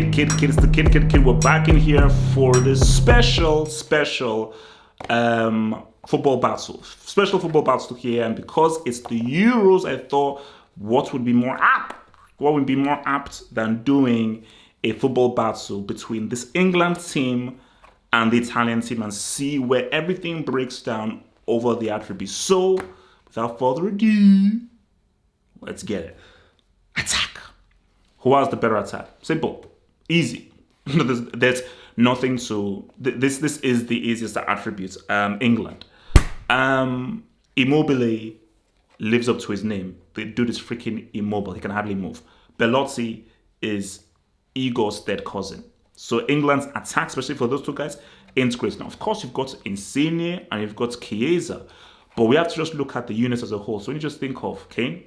It's the kid. We're back in here for this special football battle. Special football battle here, and because it's the Euros, I thought what would be more apt than doing a football battle between this England team and the Italian team and see where everything breaks down over the attributes. So, without further ado, let's get it. Attack. Who has the better attack? Simple. Easy. There's nothing to... This is the easiest attribute. England. Immobile lives up to his name. The dude is freaking immobile. He can hardly move. Belotti is Igor's third cousin. So England's attack, especially for those two guys, ain't great. Now, of course, you've got Insigne and you've got Chiesa. But we have to just look at the units as a whole. So when you just think of Kane,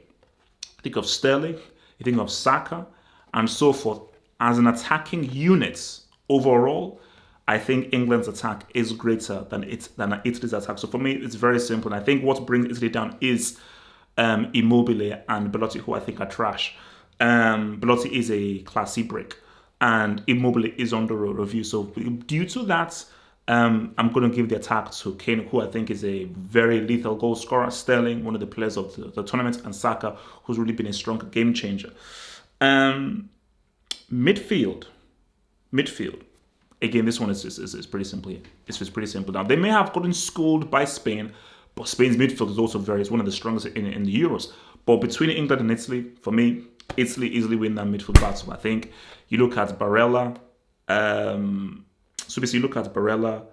think of Sterling, you think of Saka, and so forth. As an attacking unit, overall, I think England's attack is greater than Italy's attack. So for me, it's very simple. And I think what brings Italy down is Immobile and Belotti, who I think are trash. Belotti is a Class C break, and Immobile is under review. So due to that, I'm going to give the attack to Kane, who I think is a very lethal goal scorer. Sterling, one of the players of the tournament, and Saka, who's really been a strong game changer. Midfield. Again, this one is pretty simple here. It's just pretty simple. Now, they may have gotten schooled by Spain, but Spain's midfield is also it's one of the strongest in the Euros. But between England and Italy, for me, Italy easily win that midfield battle. I think you look at Barella. So basically, you look at Barella,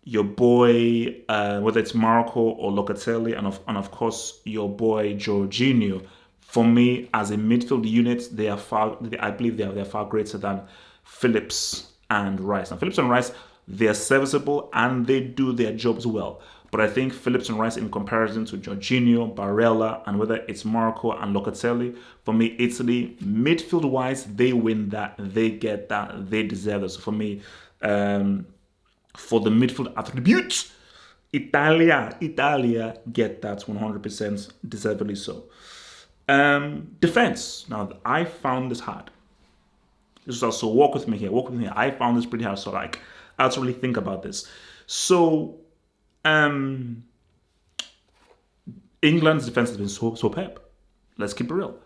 your boy, whether it's Marco or Locatelli, and of course your boy Jorginho. For me, as a midfield unit, I believe they're far greater than Phillips and Rice. Now, Phillips and Rice, they're serviceable and they do their jobs well. But I think Phillips and Rice, in comparison to Jorginho, Barella, and whether it's Marco and Locatelli, for me, Italy, midfield-wise, they win that, they get that, they deserve it. So for me, for the midfield attributes, Italia get that 100% deservedly so. Defense. Now, I found this hard. So walk with me here. I found this pretty hard. So I had to really think about this. So, England's defense has been so superb. Let's keep it real.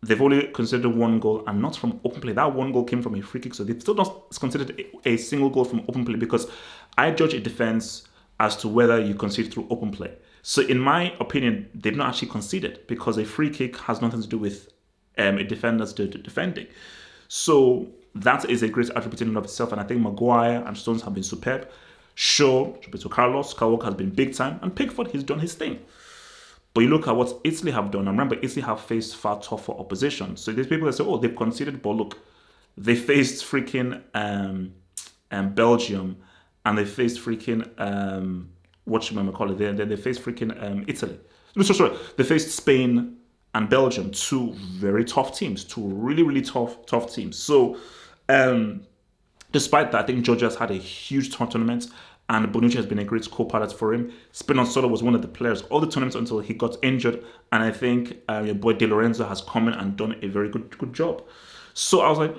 They've only considered one goal, and not from open play. That one goal came from a free kick, so they've still not considered a single goal from open play, because I judge a defense as to whether you concede through open play. So in my opinion, they've not actually conceded, because a free kick has nothing to do with a defender's defending. So that is a great attribute in and of itself, and I think Maguire and Stones have been superb. Shaw, Carlos, Kyle Walker has been big time, and Pickford, he's done his thing. But you look at what Italy have done, and remember, Italy have faced far tougher opposition. So there's people that say, oh, they've conceded, but look, they faced freaking Belgium, and they faced freaking they faced freaking Italy. No, sorry, they faced Spain and Belgium, two very tough teams, two really tough teams. So despite that, I think Georgia has had a huge tournament, and Bonucci has been a great co-pilot for him. Spinazzola was one of the players all the tournaments until he got injured, and I think your boy Di Lorenzo has come in and done a very good job. So I was like,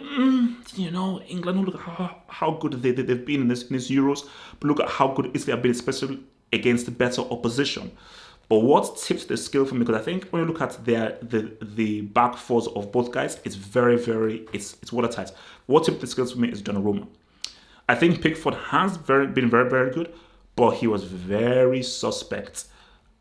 England, look at how good they've been in this Euros, but look at how good Italy have been, especially against better opposition. But what tipped the scale for me, because I think when you look at the back fours of both guys, it's it's watertight. What tipped the scales for me is Donnarumma. I think Pickford has been very good, but he was very suspect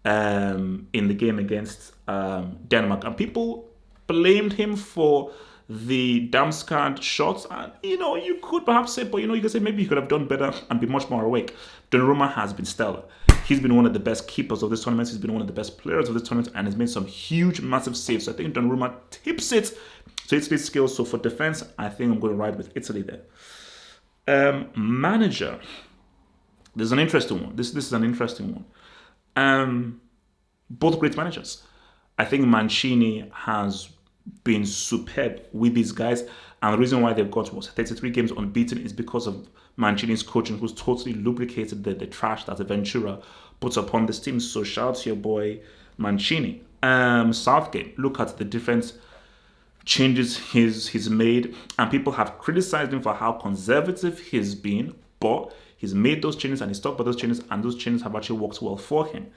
in the game against Denmark, and people blamed him for the Damsgaard shots, and you could perhaps say, but you can say maybe he could have done better and be much more awake. Donnarumma has been stellar. He's been one of the best keepers of this tournament. He's been one of the best players of this tournament, and has made some huge, massive saves. So I think Donnarumma tips it to Italy's skills. So for defense, I think I'm going to ride with Italy there. Manager. This is an interesting one. This is an interesting one. Both great managers. I think Mancini has been superb with these guys, and the reason why they've got 33 games unbeaten is because of Mancini's coaching, who's totally lubricated the trash that Ventura puts upon this team. So shout out to your boy Mancini. Southgate, look at the different changes he's made, and people have criticized him for how conservative he's been, but he's made those changes and he's talked about those changes, and those changes have actually worked well for him.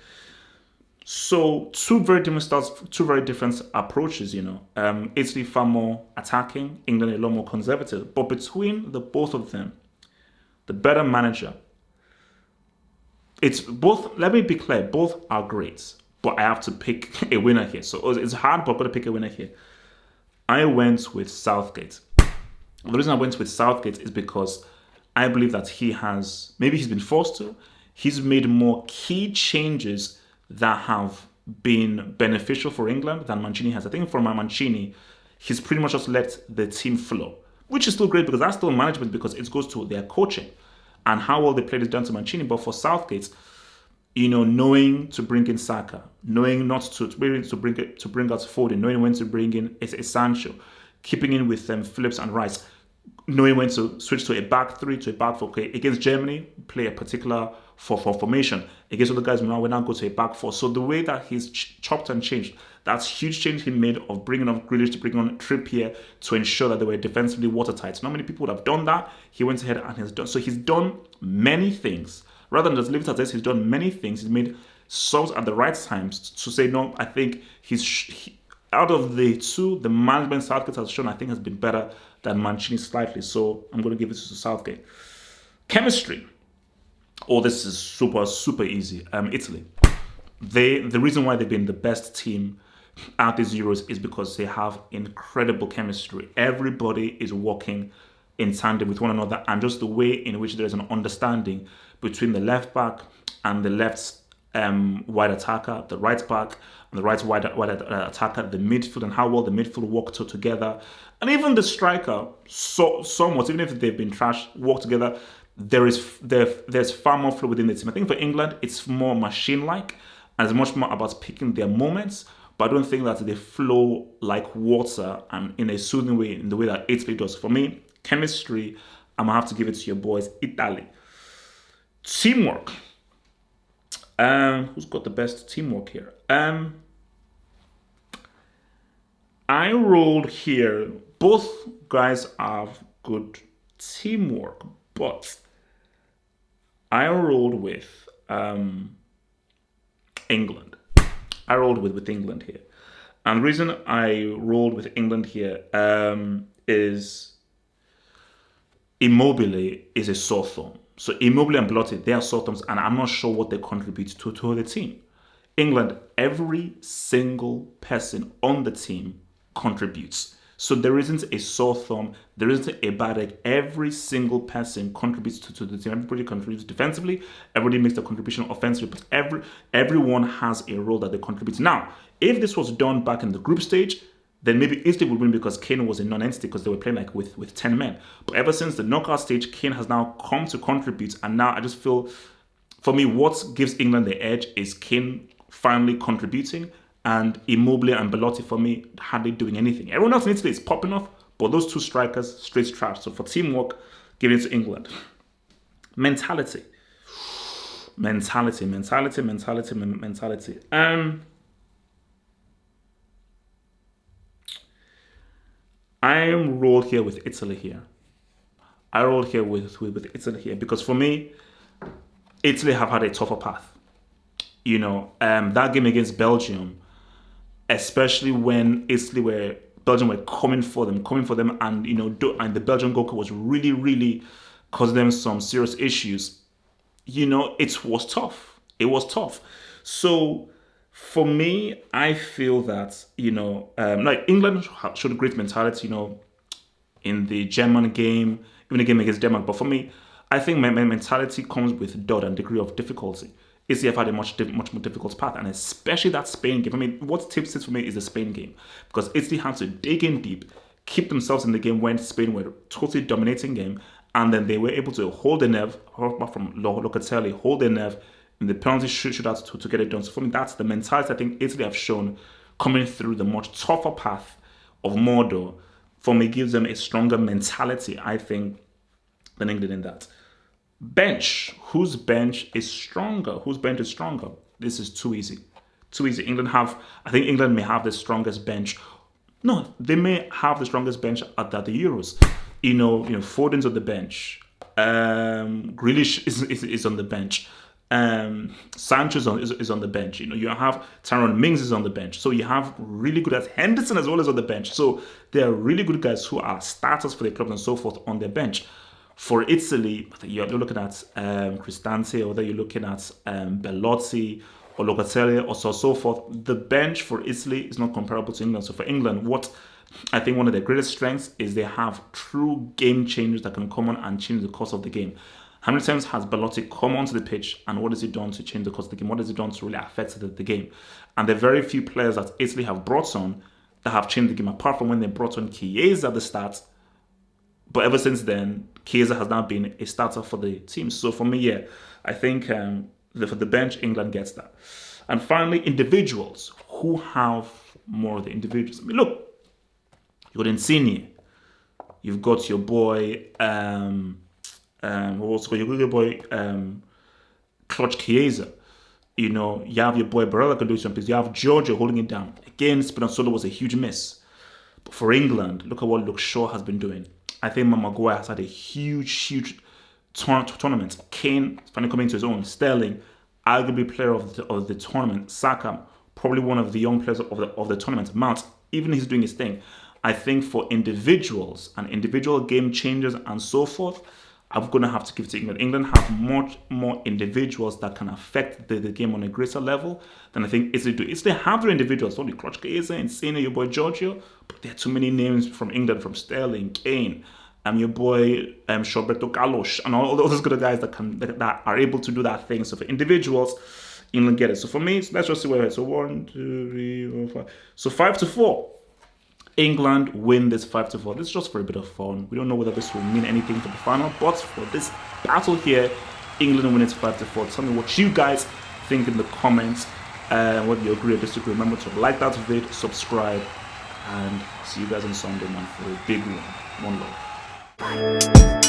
So two very different styles, two very different approaches. Italy far more attacking, England a lot more conservative. But between the both of them, the better manager. It's both. Let me be clear, both are great, but I have to pick a winner here. So it's hard, but I've got to pick a winner here. I went with Southgate. The reason I went with Southgate is because I believe that maybe he's been forced to, he's made more key changes that have been beneficial for England than Mancini has. I think for Mancini, he's pretty much just let the team flow, which is still great because that's still management, because it goes to their coaching and how well they played is down to Mancini. But for Southgate, knowing to bring in Saka, knowing not to bring out Foden, knowing when to bring in Sancho, keeping in with Phillips and Rice, knowing when to switch to a back three, to a back four. Okay, against Germany, play a particular formation. Against other guys, now we now go to a back four. So the way that he's chopped and changed, that's huge change he made of bringing on Grealish to bring on Trippier to ensure that they were defensively watertight. Not many people would have done that. He went ahead and has done. So he's done many things. Rather than just leave it as this, he's done many things. He's made subs at the right times to say, no, I think out of the two, the management Southgate has shown, I think, has been better than Mancini slightly. So I'm going to give it to Southgate. Chemistry. Oh, this is super, super easy. Italy. The reason why they've been the best team at these Euros is because they have incredible chemistry. Everybody is working in tandem with one another, and just the way in which there is an understanding between the left back and the left wide attacker, the right back and the right wide attacker, the midfield, and how well the midfield work together, and even the striker, somewhat, even if they've been trash, work together. There's far more flow within the team. I think for England, it's more machine-like, and it's much more about picking their moments. But I don't think that they flow like water and in a soothing way, in the way that Italy does. For me, chemistry, I'm gonna have to give it to your boys, Italy. Teamwork. Who's got the best teamwork here? I rolled here. Both guys have good teamwork, but I rolled with England. I rolled with England here. And the reason I rolled with England here is Immobile is a sore thumb. So Immobile and Belotti, they are sore thumbs, and I'm not sure what they contribute to the team. England, every single person on the team contributes. So there isn't a sore thumb, there isn't a bad egg. Every single person contributes to the team. Everybody contributes defensively, everybody makes their contribution offensively, but everyone has a role that they contribute. Now, if this was done back in the group stage, then maybe Italy would win because Kane was a non-entity because they were playing like with 10 men. But ever since the knockout stage, Kane has now come to contribute, and now I just feel, for me, what gives England the edge is Kane finally contributing, and Immobile and Belotti, for me, hardly doing anything. Everyone else in Italy is popping off, but those two strikers, straight trash. So for teamwork, give it to England. Mentality. I rolled here with Italy here. I rolled here with Italy here because for me, Italy have had a tougher path. That game against Belgium, especially when Belgium were coming for them, and and the Belgian goalkeeper was really, really causing them some serious issues. It was tough. It was tough. So for me, I feel that like England showed great mentality, in the German game, even the game against Denmark. But for me, I think my mentality comes with doubt and degree of difficulty. Italy have had a much more difficult path, and especially that Spain game. I mean, what tips it for me is the Spain game, because Italy had to dig in deep, keep themselves in the game when Spain were totally dominating game, and then they were able to hold the nerve, apart from Locatelli, hold the nerve in the penalty shootout to get it done. So for me, that's the mentality I think Italy have shown coming through the much tougher path of Mordor. For me, gives them a stronger mentality, I think, than England in that. Bench. Whose bench is stronger? This is too easy. I think England may have the strongest bench. No, they may have the strongest bench at the Euros. Foden's on the bench. Grealish is on the bench. Sancho is on the bench. You have Tyrone Mings is on the bench. So you have really good guys. Henderson as well as on the bench. So there are really good guys who are starters for the club and so forth on their bench. For Italy, you're looking at Cristante, or whether you're looking at Belotti or Locatelli or so forth. The bench for Italy is not comparable to England. So for England, what I think one of their greatest strengths is they have true game changers that can come on and change the course of the game. How many times has Belotti come onto the pitch, and what has he done to change the course of the game? What has he done to really affect the game? And there are very few players that Italy have brought on that have changed the game, apart from when they brought on Chiesa at the start. But ever since then, Chiesa has now been a starter for the team. So for me, I think for the bench, England gets that. And finally, individuals. Who have more of the individuals? I mean, look, you've got Insigne. You've got your boy, Clutch Chiesa. You have your boy Barella can do something. You have Georgia holding it down. Again, Spinazzola was a huge miss. But for England, look at what Luke Shaw has been doing. I think Maguire has had a huge tournament. Kane is finally coming to his own. Sterling, arguably player of the tournament. Saka, probably one of the young players of the tournament. Mount, even he's doing his thing. I think for individuals and individual game changers and so forth, I'm going to have to give it to England. England have much more individuals that can affect the game on a greater level than I think Italy do. Italy have their individuals, only Clutch Chiesa, Insigne, your boy Giorgio, but there are too many names from England, from Sterling, Kane, your boy Roberto Carlos, and all those good guys that are able to do that thing. So for individuals, England get it. So for me, let's just see where we're at. So 1, 2, 3, 4, 5. So 5-4. England win this 5-4. This is just for a bit of fun. We don't know whether this will mean anything for the final, but for this battle here, England win it 5-4. Tell me what you guys think in the comments, whether you agree or disagree. Remember to like that video, subscribe, and see you guys on Sunday, man, for a big one. One love.